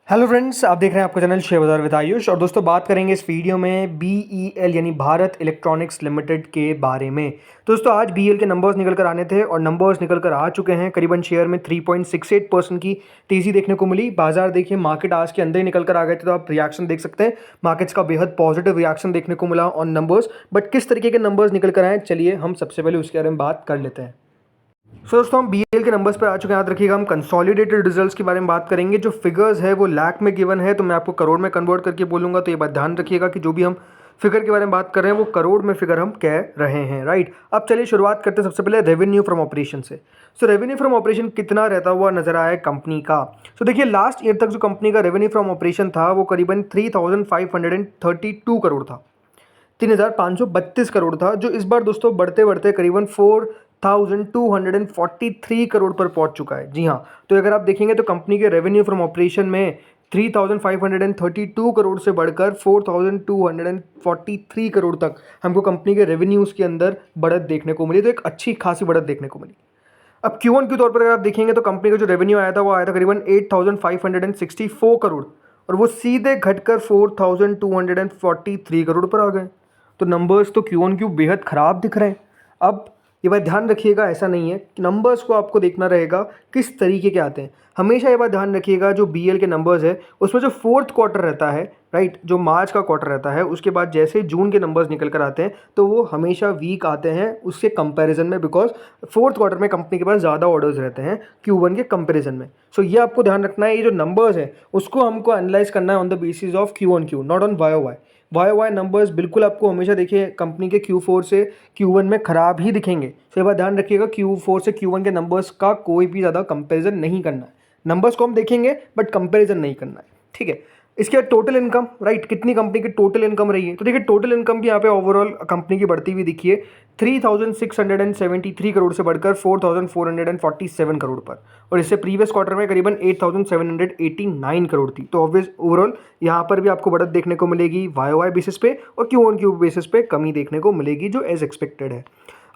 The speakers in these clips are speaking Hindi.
हेलो फ्रेंड्स, आप देख रहे हैं आपका चैनल शेयर बाजार विद आयुष। और दोस्तों बात करेंगे इस वीडियो में BEL यानी भारत इलेक्ट्रॉनिक्स लिमिटेड के बारे में। तो दोस्तों आज BEL के नंबर्स निकल कर आने थे और नंबर्स निकल कर आ चुके हैं। करीबन शेयर में 3.68% की तेज़ी देखने को मिली। बाजार देखिए, मार्केट आज के अंदर ही निकल कर आ गए थे, तो आप रिएक्शन देख सकते हैं। मार्केट्स का बेहद पॉजिटिव रिएक्शन देखने को मिला ऑन नंबर्स। बट किस तरीके के नंबर्स निकल कर आए, चलिए हम सबसे पहले उसके बारे में बात कर लेते हैं। दोस्तों हम BEL के नंबर्स पे आ चुके हैं। याद रखिएगा, हम कंसोलिडेटेड रिजल्ट्स के बारे में बात करेंगे। जो फिगर्स है वो लाख में गिवन है, तो मैं आपको करोड़ में कन्वर्ट करके बोलूँगा। तो ये बात ध्यान रखिएगा कि जो भी हम फिगर के बारे में बात कर रहे हैं वो करोड़ में फिगर हम कह रहे हैं, राइट। अब चलिए शुरुआत करते हैं सबसे पहले रेवेन्यू फ्रॉम ऑपरेशन से। सो रेवेन्यू फ्रॉम ऑपरेशन कितना रहता हुआ नजर आया है कंपनी का। सो देखिए, लास्ट ईयर तक जो कंपनी का रेवेन्यू फ्रॉम ऑपरेशन था वो करीबन 3,532 करोड़ था, 3,532 करोड़ था, जो इस बार दोस्तों बढ़ते बढ़ते करीबन 4,243 करोड़ पर पहुंच चुका है। जी हाँ, तो अगर आप देखेंगे तो कंपनी के रेवेन्यू फ्रॉम ऑपरेशन में 3,532 करोड़ से बढ़कर 4,243 करोड़ तक हमको कंपनी के रेवेन्यूज़ के अंदर बढ़त देखने को मिली। तो एक अच्छी खासी बढ़त देखने को मिली। अब Q1 के तौर पर अगर आप देखेंगे तो कंपनी का जो रेवेन्यू आया था वो आया था करीबन 8,564 करोड़, और वो सीधे घटकर 4,243 करोड़ पर आ गए। तो नंबर्स तो Q1 बेहद ख़राब दिख रहे हैं। अब ये बात ध्यान रखिएगा, ऐसा नहीं है कि नंबर्स को आपको देखना रहेगा किस तरीके के आते हैं। हमेशा ये बात ध्यान रखिएगा, जो BEL के नंबर्स है उसमें जो फोर्थ क्वार्टर रहता है, राइट, जो मार्च का क्वार्टर रहता है, उसके बाद जैसे जून के नंबर्स निकल कर आते हैं तो वो हमेशा वीक आते हैं उसके कंपैरिजन में, बिकॉज फोर्थ क्वार्टर में कंपनी के पास ज़्यादा ऑर्डर्स रहते हैं Q1 के कंपैरिजन में। सो ये आपको ध्यान रखना है। ये जो नंबर्स है उसको हमको एनालाइज करना है on the basis of Q1, not on YOY numbers बिल्कुल आपको हमेशा देखिए कंपनी के Q4 से Q1 में ख़राब ही दिखेंगे। तो ये बात ध्यान रखिएगा, Q4 से Q1 के नंबर्स का कोई भी ज़्यादा कंपैरिजन नहीं करना है। नंबर्स को हम देखेंगे बट कंपैरिजन नहीं करना है, ठीक है। इसके बाद टोटल इनकम, राइट, कितनी कंपनी की टोटल इनकम रही है। तो देखिए टोटल इनकम भी यहाँ पे ओवरऑल कंपनी की बढ़ती हुई दिखिए, 3,673 करोड़ से बढ़कर 4,447 करोड़ पर, और इससे प्रीवियस क्वार्टर में करीबन 8,789 करोड़ थी। तो ऑब्वियस ओवरऑल यहाँ पर भी आपको बढ़त देखने को मिलेगी YOY बेसिस पे, और Q1 बेसिस पे कमी देखने को मिलेगी, जो एज एक्सपेक्टेड है।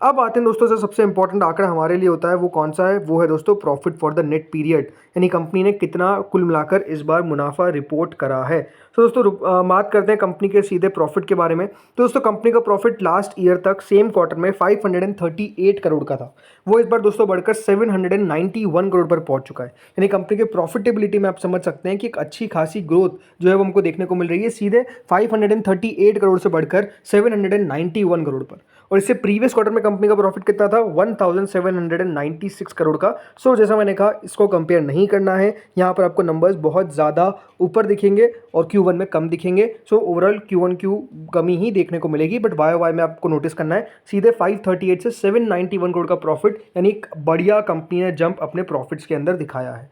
अब आते हैं दोस्तों, सबसे इंपॉर्टेंट आंकड़ा हमारे लिए होता है वो कौन सा है, वो है दोस्तों profit for the net period, यानी कंपनी ने कितना कुल मिलाकर इस बार मुनाफा रिपोर्ट करा है। तो दोस्तों बात करते हैं कंपनी के सीधे प्रॉफिट के बारे में। तो दोस्तों कंपनी का प्रॉफिट लास्ट ईयर तक सेम क्वार्टर में 538 करोड़ का था, वो इस बार दोस्तों बढ़कर 791 करोड़ पर पहुंच चुका है। यानी कंपनी के प्रॉफिटेबिलिटी में आप समझ सकते हैं कि एक अच्छी खासी ग्रोथ जो है वो हमको देखने को मिल रही है, सीधे 538 करोड़ से बढ़कर 791 करोड़ पर। और इससे प्रीवियस क्वार्टर में कंपनी का प्रॉफिट कितना था, 1796 करोड़ का। सो जैसा मैंने कहा, इसको कंपेयर नहीं करना है। यहाँ पर आपको नंबर्स बहुत ज़्यादा ऊपर दिखेंगे और Q1 में कम दिखेंगे। सो ओवरऑल Q1 कमी ही देखने को मिलेगी, बट YOY में आपको नोटिस करना है सीधे 538 से 791 करोड़ का प्रॉफिट, यानी एक बढ़िया कंपनी ने जंप अपने प्रॉफिट्स के अंदर दिखाया है।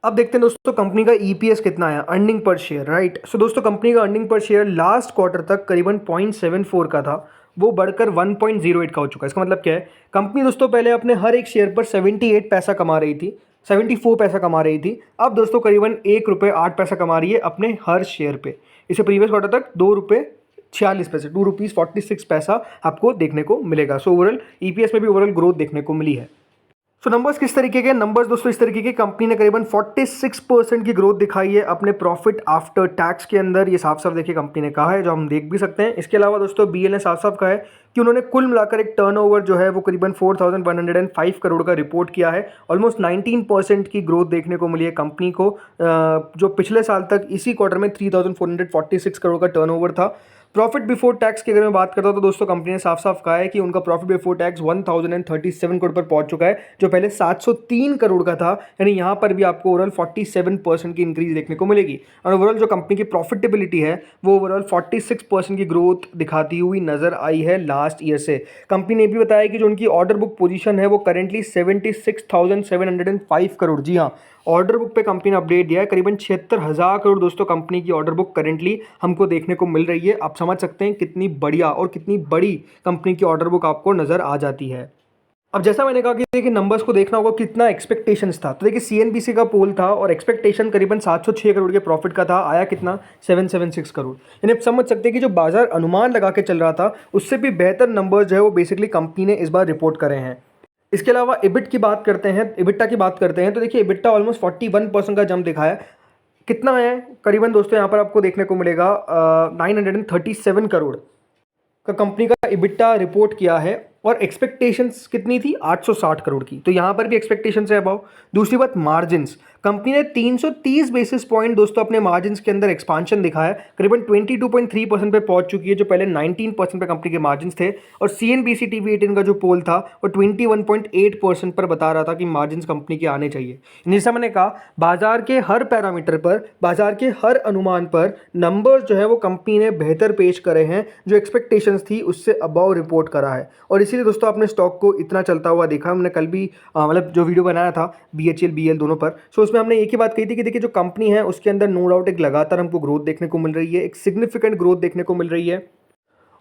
अब देखते हैं दोस्तों कंपनी का EPS कितना आया, अर्निंग पर शेयर, राइट। सो दोस्तों कंपनी का earning per share last quarter तक करीबन 0.74 का था, वो बढ़कर 1.08 का हो चुका है। इसका मतलब क्या है, कंपनी दोस्तों पहले अपने हर एक शेयर पर 78 पैसा कमा रही थी, 74 पैसा कमा रही थी। अब दोस्तों करीबन 1 रुपये 8 पैसा कमा रही है अपने हर शेयर पे। इसे प्रीवियस क्वार्टर तक 2 रुपये 46 पैसे, 2 रुपीज़ 46 पैसा आपको देखने को मिलेगा। सो ओवरऑल EPS में भी ओवरऑल ग्रोथ देखने को मिली है। सो नंबर्स किस तरीके के, नंबर्स दोस्तों इस तरीके के, कंपनी ने करीबन 46% की ग्रोथ दिखाई है अपने प्रॉफिट आफ्टर टैक्स के अंदर। ये साफ साफ देखिए कंपनी ने कहा है, जो हम देख भी सकते हैं। इसके अलावा दोस्तों BEL ने साफ साफ कहा है कि उन्होंने कुल मिलाकर एक टर्नओवर जो है वो करीबन 4,105 करोड़ का रिपोर्ट किया है। ऑलमोस्ट 19% की ग्रोथ देखने को मिली है कंपनी को, जो पिछले साल तक इसी क्वार्टर में 3,446 करोड़ का टर्नओवर था। प्रॉफिट बिफोर टैक्स की अगर मैं बात करता हूँ तो दोस्तों कंपनी ने साफ साफ कहा है कि उनका प्रॉफिट बिफोर टैक्स 1,037 करोड़ पर पहुंच चुका है, जो पहले 703 करोड़ का था। यानी यहाँ पर भी आपको ओवरऑल 47% की इंक्रीज देखने को मिलेगी। और ओवरऑल जो कंपनी की प्रॉफिटेबिलिटी है वो ओवरऑल 46% की ग्रोथ दिखाती हुई नजर आई है लास्ट ईयर से। कंपनी ने भी बताया कि जो उनकी ऑर्डर बुक पोजीशन है वो करेंटली 76,705 करोड़, जी हाँ, ऑर्डर बुक पे कंपनी ने अपडेट दिया है। करीबन 76,000 करोड़ दोस्तों कंपनी की ऑर्डर बुक करेंटली हमको देखने को मिल रही है। आप समझ सकते हैं कितनी बढ़िया और कितनी बड़ी कंपनी की ऑर्डर बुक आपको नज़र आ जाती है। अब जैसा मैंने कहा कि देखिए नंबर्स को देखना होगा कितना एक्सपेक्टेशंस था। तो देखिए CNBC का पोल था और एक्सपेक्टेशन करीबन 706 करोड़ के प्रॉफिट का था, आया कितना, 776 करोड़। यानी आप समझ सकते हैं कि जो बाजार अनुमान लगा के चल रहा था उससे भी बेहतर नंबर्स जो है वो बेसिकली कंपनी ने इस बार रिपोर्ट करे हैं। इसके अलावा EBITDA की बात करते हैं, तो देखिए EBITDA ऑलमोस्ट 41% का जंप दिखाया कितना है करीबन दोस्तों, यहाँ पर आपको देखने को मिलेगा 937 करोड़ का कंपनी का इबिट्टा रिपोर्ट किया है, और एक्सपेक्टेशंस कितनी थी 860 करोड़ की, तो यहाँ पर भी एक्सपेक्टेशंस है अबाउ। दूसरी बात मार्जिन्स, कंपनी ने 330 बेसिस पॉइंट दोस्तों अपने मार्जिन्स के अंदर एक्सपांशन दिखा है, करीबन 22.3% पे पहुंच चुकी है, जो पहले 19% पे कंपनी के मार्जिन्स थे। और CNBC TV18 का जो पोल था वो 21.8% पर बता रहा था कि मार्जिन्स कंपनी के आने चाहिए। जैसा मैंने कहा, बाजार के हर पैरामीटर पर, बाजार के हर अनुमान पर नंबर्स जो है वो कंपनी ने बेहतर पेश करे हैं, जो एक्सपेक्टेशंस थी उससे अबाउ रिपोर्ट करा है। और इसीलिए दोस्तों आपने स्टॉक को इतना चलता हुआ देखा। हमने कल भी मतलब जो वीडियो बनाया था BHL BL दोनों पर, सो उसमें हमने एक ही बात कही थी कि देखिए जो कंपनी है उसके अंदर नो डाउट एक लगातार हमको ग्रोथ देखने को मिल रही है, एक सिग्निफिकेंट ग्रोथ देखने को मिल रही है।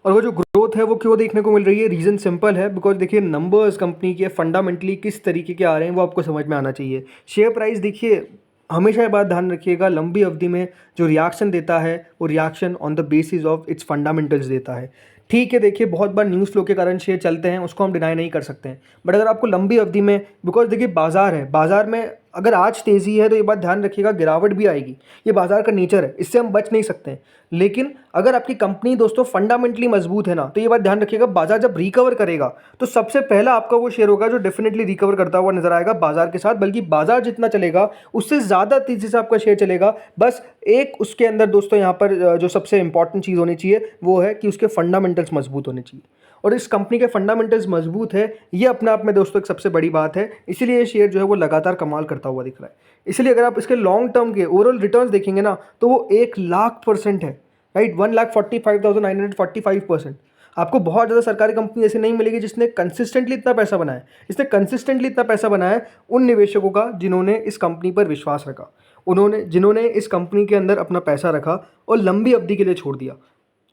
और वो जो ग्रोथ है वो क्यों देखने को मिल रही है, रीज़न सिंपल है, बिकॉज देखिए नंबर्स कंपनी के फंडामेंटली किस तरीके के आ रहे हैं वो आपको समझ में आना चाहिए। शेयर प्राइस देखिए, हमेशा ये बात ध्यान रखिएगा, लंबी अवधि में जो रिएक्शन देता है वो reaction on the basis of its fundamentals देता है। ठीक है, देखिए बहुत बार न्यूज़ फ्लो के कारण शेयर चलते हैं, उसको हम डिनाई नहीं कर सकते हैं, बट अगर आपको लंबी अवधि में, बिकॉज देखिए बाजार है, बाजार में अगर आज तेज़ी है तो ये बात ध्यान रखिएगा गिरावट भी आएगी, ये बाजार का नेचर है, इससे हम बच नहीं सकते हैं। लेकिन अगर आपकी कंपनी दोस्तों फंडामेंटली मजबूत है ना, तो ये बात ध्यान रखिएगा, बाजार जब रिकवर करेगा तो सबसे पहला आपका वो शेयर होगा जो डेफिनेटली रिकवर करता हुआ नजर आएगा बाजार के साथ, बल्कि बाजार जितना चलेगा उससे ज़्यादा तेज़ी से आपका शेयर चलेगा। बस एक उसके अंदर दोस्तों यहाँ पर जो सबसे इंपॉर्टेंट चीज़ होनी चाहिए वो है कि उसके फंडामेंटल्स मजबूत होने चाहिए, और इस कंपनी के फंडामेंटल्स मजबूत है, ये अपने आप में दोस्तों एक सबसे बड़ी बात है। इसीलिए ये शेयर जो है वो लगातार कमाल करता हुआ दिख रहा है। इसलिए अगर आप इसके लॉन्ग टर्म के ओवरऑल रिटर्न्स देखेंगे ना, तो वो 1,00,000% है, राइट, 1,45,945%। आपको बहुत ज़्यादा सरकारी कंपनी ऐसी नहीं मिलेगी जिसने कंसिस्टेंटली इतना पैसा बनाया है। इसने कंसिस्टेंटली इतना पैसा बनाया है उन निवेशकों का जिन्होंने इस कंपनी पर विश्वास रखा, जिन्होंने इस कंपनी के अंदर अपना पैसा रखा और लंबी अवधि के लिए छोड़ दिया,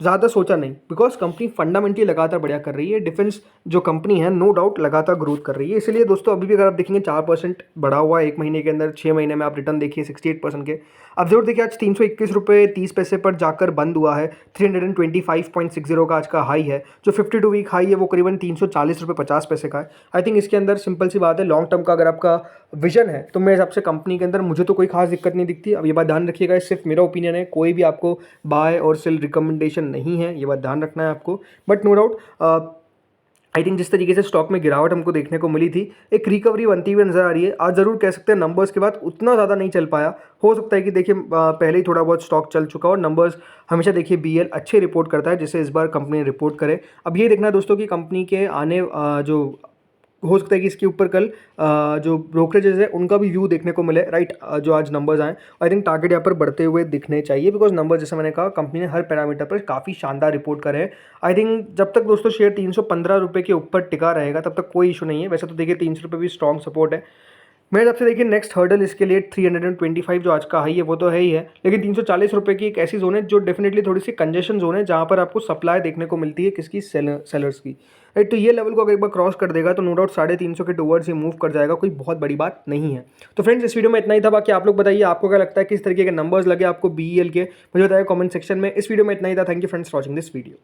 ज़्यादा सोचा नहीं, बिकॉज कंपनी फंडामेंटली लगातार बढ़िया कर रही है। डिफेंस जो कंपनी है नो डाउट लगातार ग्रोथ कर रही है। इसलिए दोस्तों अभी भी अगर आप देखेंगे 4% बढ़ा हुआ है एक महीने के अंदर, 6 महीने में आप रिटर्न देखिए 68% के। अब जरूर देखिए आज 321 रुपये 30 पैसे पर जाकर बंद हुआ है, 325.60 का आज का हाई है। जो 52 वीक हाई है वो करीबन 340 रुपये 50 पैसे का है। आई थिंक इसके अंदर सिंपल सी बात है, लॉन्ग टर्म का अगर आपका विजन है तो मेरे हिसाब से कंपनी के अंदर मुझे तो कोई खास दिक्कत नहीं दिखती। अब ये बात ध्यान रखिएगा, सिर्फ मेरा ओपिनियन है, कोई भी आपको बाय और सेल रिकमेंडेशन नहीं है, ये बात ध्यान रखना है आपको। But no doubt I think जिस तरीके से स्टॉक में गिरावट हमको देखने को मिली थी, एक रिकवरी बनती हुई नजर आ रही है। आज जरूर कह सकते हैं नंबर्स के बाद उतना ज़्यादा नहीं चल पाया, हो सकता है कि देखिए पहले ही थोड़ा बहुत स्टॉक चल चुका और नंबर्स हमेशा देखिए BL अच्छे रिपोर्ट करता है, जिससे इस बार कंपनी रिपोर्ट करे। अब ये देखना है दोस्तों कि कंपनी के आने जो हो सकता है कि इसके ऊपर कल जो ब्रोकरेजेस है उनका भी व्यू देखने को मिले, राइट, जो आज नंबर्स आए। आई थिंक टारगेट यहाँ पर बढ़ते हुए दिखने चाहिए, बिकॉज नंबर जैसे मैंने कहा कंपनी ने हर पैरामीटर पर काफ़ी शानदार रिपोर्ट करे हैं। आई थिंक जब तक दोस्तों शेयर 315 रुपये के ऊपर टिका रहेगा तब तक कोई इशू नहीं है। वैसे तो देखिए 300 रुपये भी स्ट्रॉन्ग सपोर्ट है। मेरे हिसाब से देखिए नेक्स्ट हर्डल इसके लिए 325 जो आज का हाई है वो तो है ही है, लेकिन 340 रुपये की एक ऐसी जोन है जो डेफिनेटली थोड़ी सी कंजेशन जोन है, जहाँ पर आपको सप्लाई देखने को मिलती है किसकी, सेलर्स की, राइट। तो ये लेवल को अगर एक बार क्रॉस कर देगा तो नो डाउट 350 के टूवर्ड्स ही मूव कर जाएगा, कोई बहुत बड़ी बात नहीं है। तो फ्रेंड्स इस वीडियो में इतना ही था, बाकी आप लोग बताइए आपको क्या लगता है, किस तरीके के नंबर्स लगे आपको BEL के, मुझे बताइए कमेंट सेक्शन में। इस वीडियो में इतना ही था। Thank you friends for watching this video.